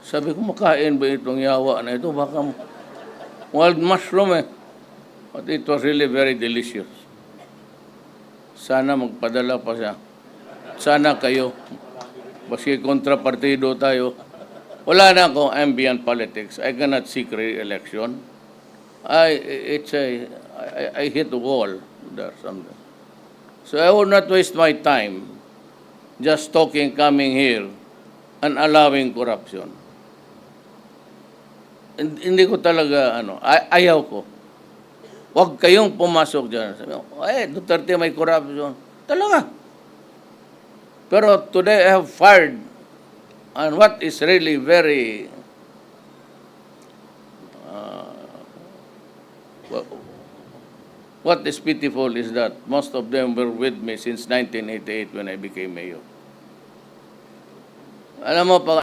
Sabi ko, makain ba itong yawa na ito? Baka wild mushroom eh. But it was really very delicious. Sana magpadala pa siya. Sana kayo. Baski kontrapartido tayo. Wala na akong ambient politics. I cannot seek re-election. I hit the wall there something. So I will not waste my time just talking, coming here, and allowing corruption. Hindi ko talaga, ayaw ko. Huwag kayong pumasok dyan. Sabi ko, Duterte may corruption. Talaga. Pero today I have fired on what is really very what is pitiful is that most of them were with me since 1988 when I became mayor. Alam mo,